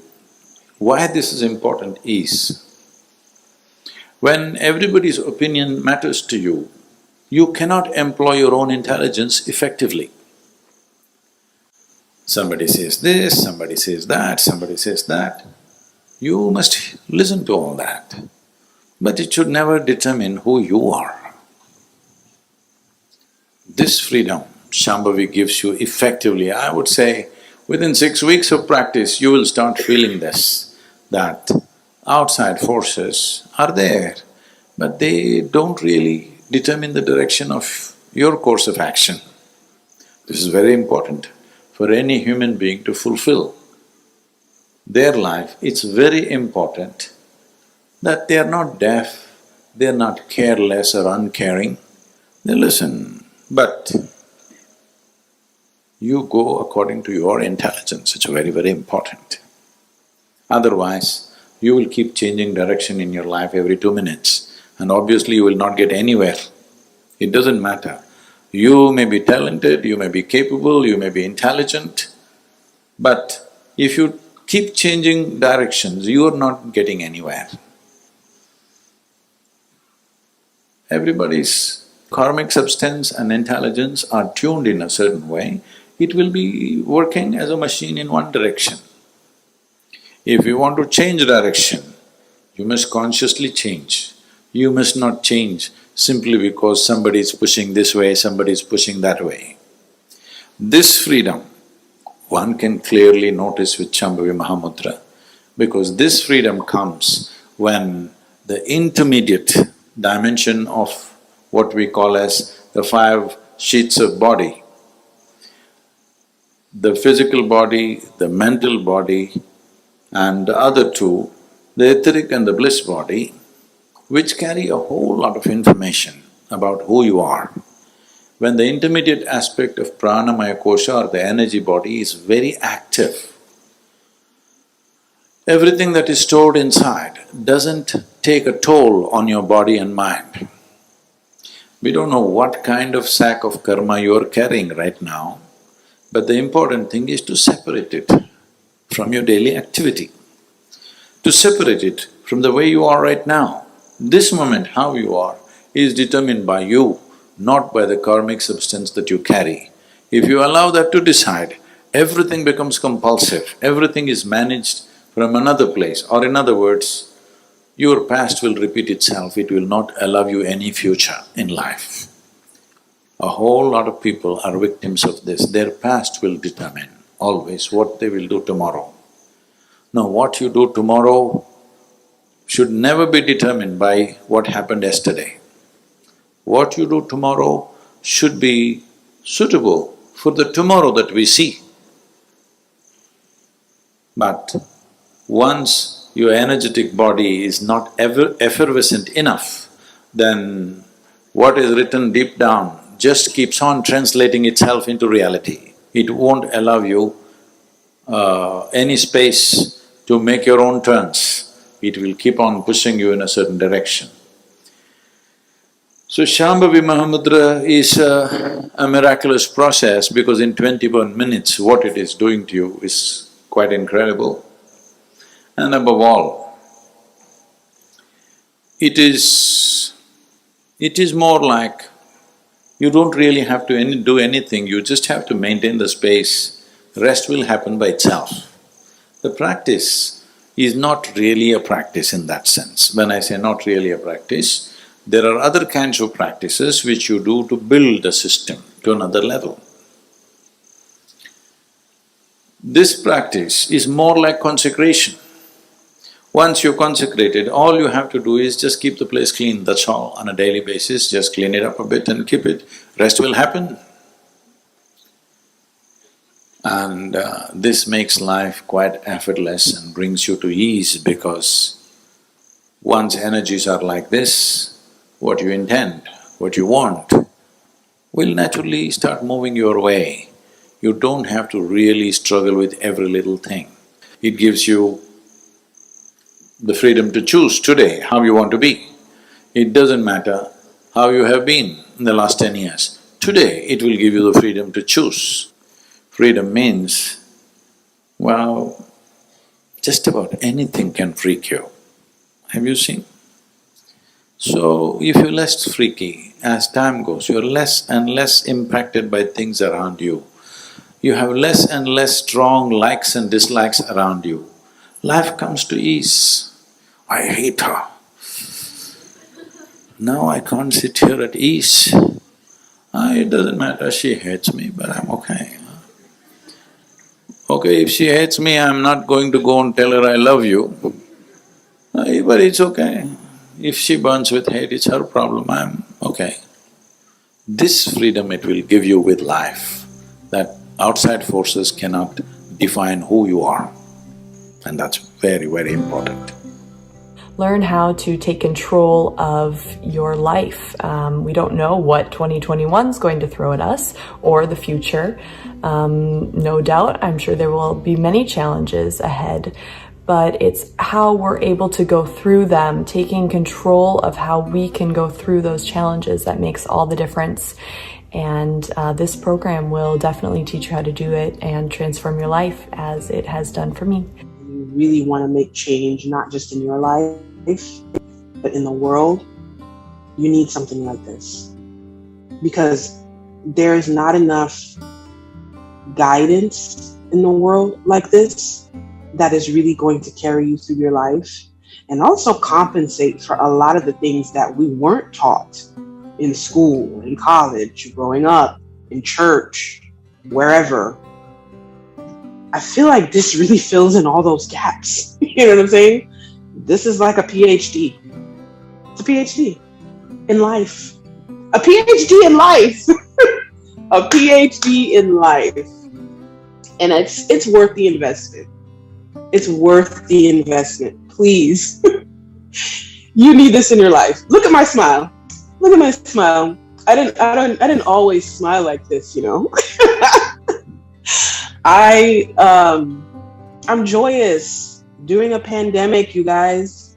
Why this is important is, when everybody's opinion matters to you, you cannot employ your own intelligence effectively. Somebody says this, somebody says that, somebody says that. You must listen to all that, but it should never determine who you are. This freedom Shambhavi gives you effectively. I would say within 6 weeks of practice, you will start feeling this, that outside forces are there, but they don't really determine the direction of your course of action. This is very important for any human being to fulfill their life. It's very important that they are not deaf, they are not careless or uncaring, they listen, but you go according to your intelligence, it's very, very important. Otherwise, you will keep changing direction in your life every 2 minutes and obviously you will not get anywhere. It doesn't matter. You may be talented, you may be capable, you may be intelligent, but if you keep changing directions, you are not getting anywhere. Everybody's karmic substance and intelligence are tuned in a certain way, it will be working as a machine in one direction. If you want to change direction, you must consciously change. You must not change simply because somebody is pushing this way, somebody is pushing that way. This freedom, one can clearly notice with Shambhavi Mahamudra, because this freedom comes when the intermediate dimension of what we call as the 5 sheets of body, the physical body, the mental body, and the other 2, the etheric and the bliss body, which carry a whole lot of information about who you are. When the intermediate aspect of pranamaya kosha or the energy body is very active, everything that is stored inside doesn't take a toll on your body and mind. We don't know what kind of sack of karma you're carrying right now, but the important thing is to separate it from your daily activity, to separate it from the way you are right now. This moment, how you are, is determined by you, not by the karmic substance that you carry. If you allow that to decide, everything becomes compulsive, everything is managed from another place, or in other words, your past will repeat itself, it will not allow you any future in life. A whole lot of people are victims of this. Their past will determine always what they will do tomorrow. Now, what you do tomorrow should never be determined by what happened yesterday. What you do tomorrow should be suitable for the tomorrow that we see. But once your energetic body is not ever effervescent enough, then what is written deep down just keeps on translating itself into reality. It won't allow you any space to make your own turns. It will keep on pushing you in a certain direction. So Shambhavi Mahamudra is a miraculous process because in 21 minutes what it is doing to you is quite incredible. And above all, it is more like you don't really have to do anything, you just have to maintain the space, rest will happen by itself. The practice is not really a practice in that sense. When I say not really a practice, there are other kinds of practices which you do to build the system to another level. This practice is more like consecration. Once you're consecrated, all you have to do is just keep the place clean, that's all, on a daily basis, just clean it up a bit and keep it, rest will happen. And this makes life quite effortless and brings you to ease because once energies are like this, what you intend, what you want, will naturally start moving your way. You don't have to really struggle with every little thing. It gives you the freedom to choose today how you want to be. It doesn't matter how you have been in the last 10 years. Today, it will give you the freedom to choose. Freedom means, well, just about anything can freak you. Have you seen? So, if you're less freaky, as time goes, you're less and less impacted by things around you. You have less and less strong likes and dislikes around you. Life comes to ease. I hate her. Now I can't sit here at ease. It doesn't matter, she hates me, but I'm okay. Okay, if she hates me, I'm not going to go and tell her I love you. But it's okay. If she burns with hate, it's her problem, I'm okay. This freedom it will give you with life, that outside forces cannot define who you are. And that's very, very important. Learn how to take control of your life. We don't know what 2021 is going to throw at us or the future. No doubt, I'm sure there will be many challenges ahead, but it's how we're able to go through them, taking control of how we can go through those challenges that makes all the difference. And this program will definitely teach you how to do it and transform your life as it has done for me. You really want to make change, not just in your life, but in the world, you need something like this. Because there is not enough guidance in the world like this that is really going to carry you through your life and also compensate for a lot of the things that we weren't taught in school, in college, growing up, in church, wherever. I feel like this really fills in all those gaps. You know what I'm saying? This is like a PhD. It's a PhD in life. A PhD in life. A PhD in life. And it's worth the investment. It's worth the investment. Please. You need this in your life. Look at my smile. Look at my smile. I didn't always smile like this, you know. I'm joyous During a pandemic, you guys,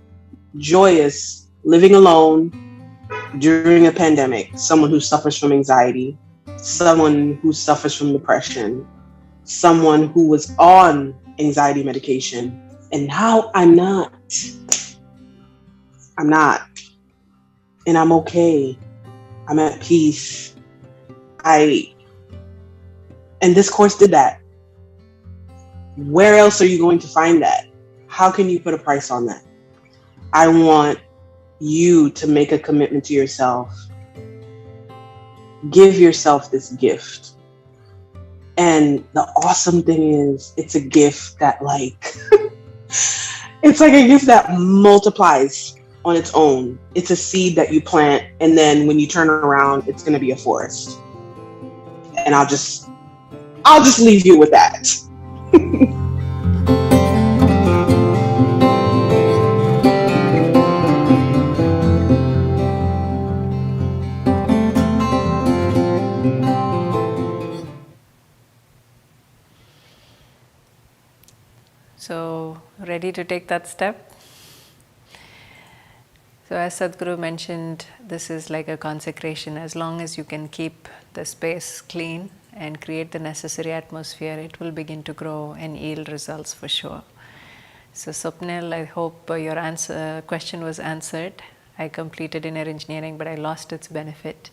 joyous, living alone during a pandemic, someone who suffers from anxiety, someone who suffers from depression, someone who was on anxiety medication, and now I'm not. And I'm okay. I'm at peace. And this course did that. Where else are you going to find that? How can you put a price on that? I want you to make a commitment to yourself. Give yourself this gift. And the awesome thing is, it's a gift that it's like a gift that multiplies on its own. It's a seed that you plant, and then when you turn around, it's going to be a forest. And I'll just leave you with that. So, ready to take that step? So as Sadhguru mentioned, this is like a consecration. As long as you can keep the space clean and create the necessary atmosphere, it will begin to grow and yield results for sure. So Swapnil, I hope your question was answered. I completed inner engineering, but I lost its benefit.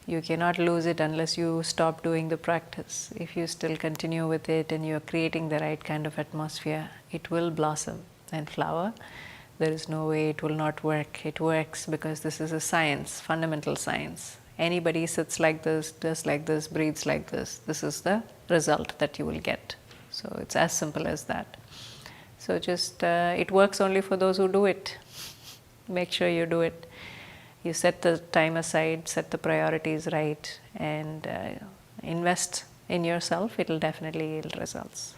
You cannot lose it unless you stop doing the practice. If you still continue with it and you're creating the right kind of atmosphere, it will blossom and flower. There is no way it will not work. It works because this is a science, fundamental science. Anybody sits like this, does like this, breathes like this. This is the result that you will get. So it's as simple as that. So just, it works only for those who do it. Make sure you do it. You set the time aside, set the priorities right, and invest in yourself. It will definitely yield results.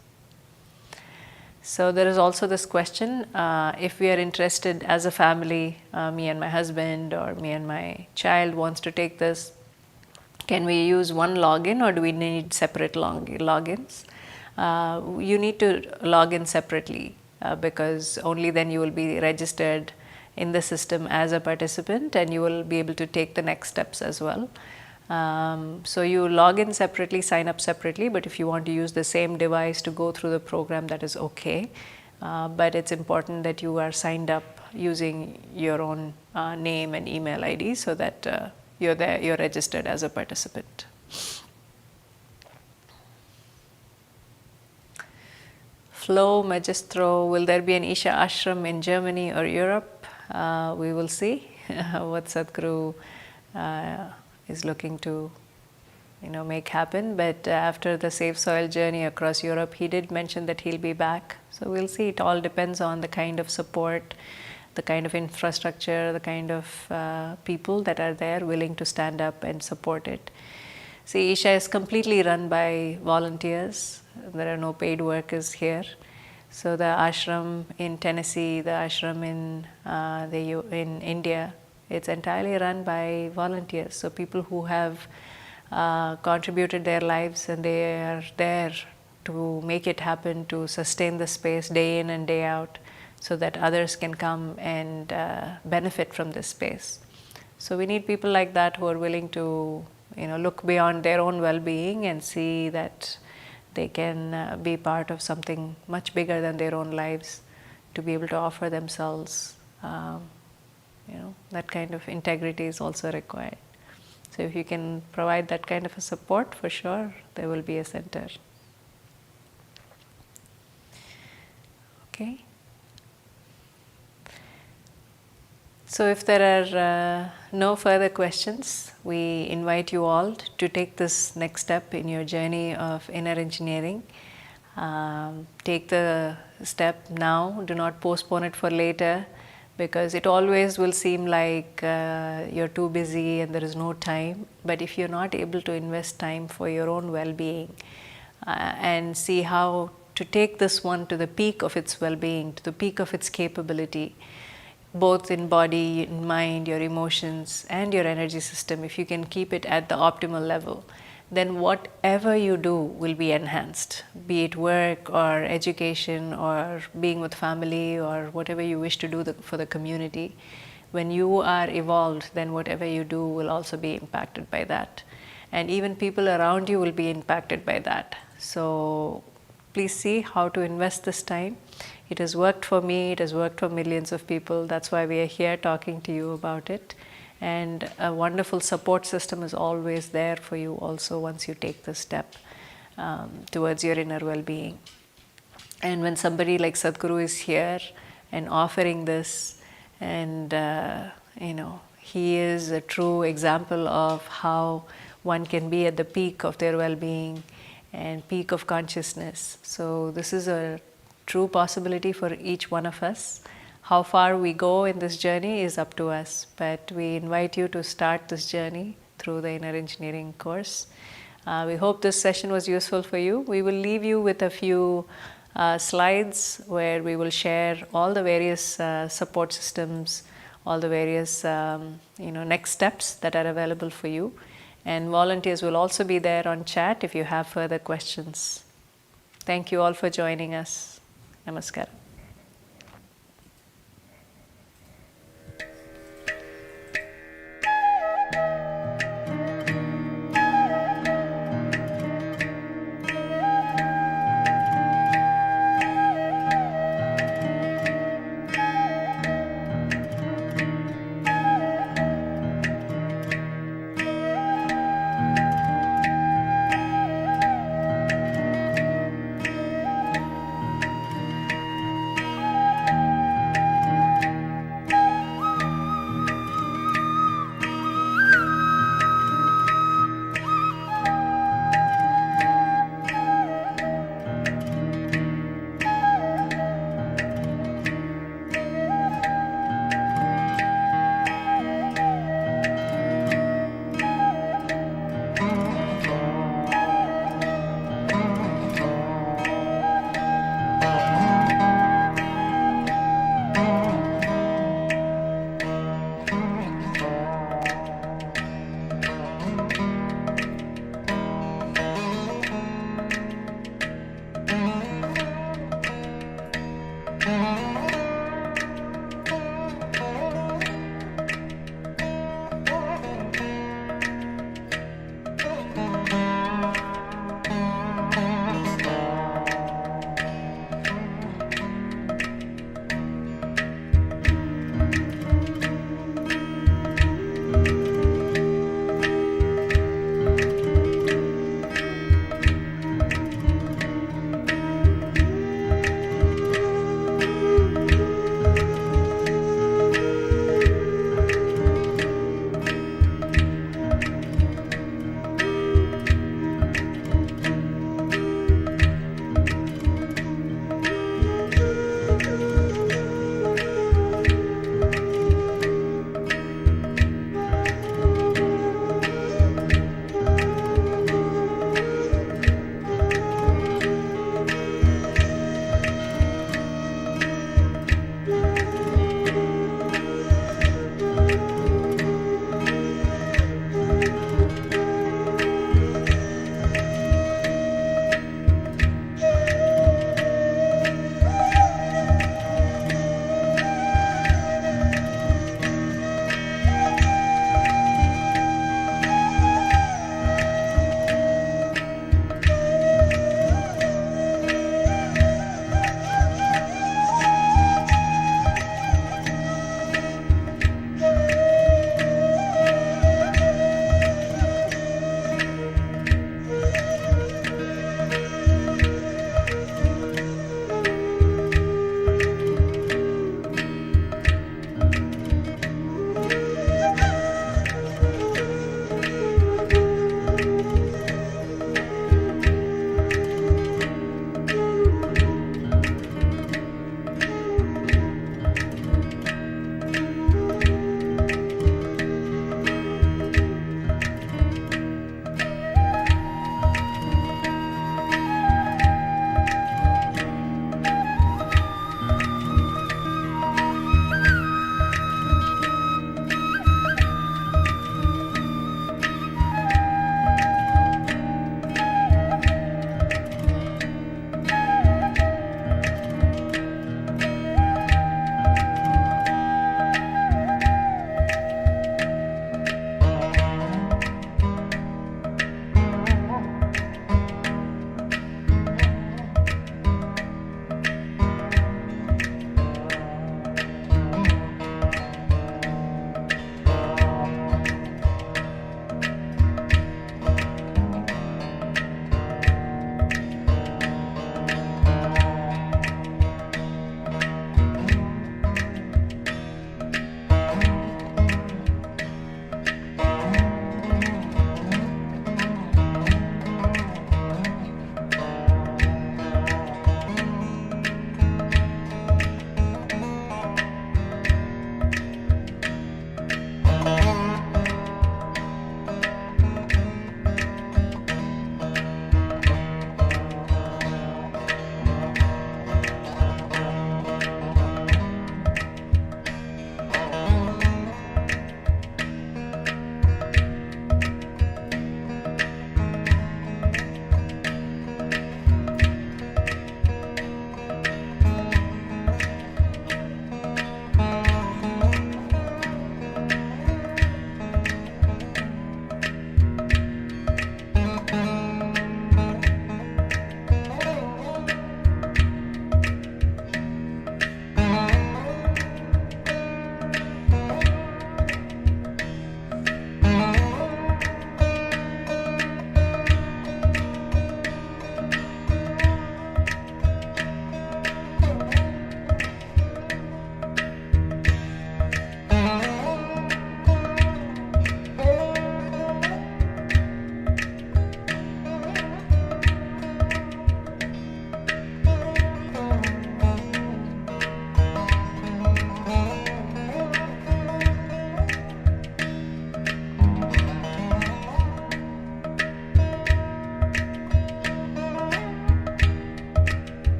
So there is also this question, if we are interested as a family, me and my husband or me and my child wants to take this, can we use one login or do we need separate logins? You need to log in separately because only then you will be registered in the system as a participant and you will be able to take the next steps as well. So you log in separately, sign up separately, but if you want to use the same device to go through the program, that is okay. But it's important that you are signed up using your own name and email ID so that you're registered as a participant. Flo Magistro, will there be an Isha Ashram in Germany or Europe? We will see what Sadhguru is looking to make happen, but after the Safe Soil journey across Europe, he did mention that he'll be back. So we'll see. It all depends on the kind of support, the kind of infrastructure, the kind of people that are there willing to stand up and support it. See, Isha is completely run by volunteers. There are no paid workers here. So the ashram in Tennessee, the ashram in India, it's entirely run by volunteers. So people who have contributed their lives and they are there to make it happen, to sustain the space day in and day out so that others can come and benefit from this space. So we need people like that who are willing to look beyond their own well-being and see that they can be part of something much bigger than their own lives, to be able to offer themselves. That kind of integrity is also required. So if you can provide that kind of a support, for sure, there will be a center. Okay. So if there are no further questions, we invite you all to take this next step in your journey of inner engineering. Take the step now, do not postpone it for later, because it always will seem like you're too busy and there is no time. But if you're not able to invest time for your own well-being and see how to take this one to the peak of its well-being, to the peak of its capability, both in body, in mind, your emotions and your energy system, if you can keep it at the optimal level, then whatever you do will be enhanced, be it work or education or being with family or whatever you wish to do for the community. When you are evolved, then whatever you do will also be impacted by that. And even people around you will be impacted by that. So please see how to invest this time. It has worked for me, it has worked for millions of people. That's why we are here talking to you about it. And a wonderful support system is always there for you also once you take this step towards your inner well-being. And when somebody like Sadhguru is here and offering this, and he is a true example of how one can be at the peak of their well-being and peak of consciousness. So this is a true possibility for each one of us. How far we go in this journey is up to us, but we invite you to start this journey through the Inner Engineering course. We hope this session was useful for you. We will leave you with a few slides where we will share all the various support systems, all the various next steps that are available for you. And volunteers will also be there on chat if you have further questions. Thank you all for joining us. Namaskaram.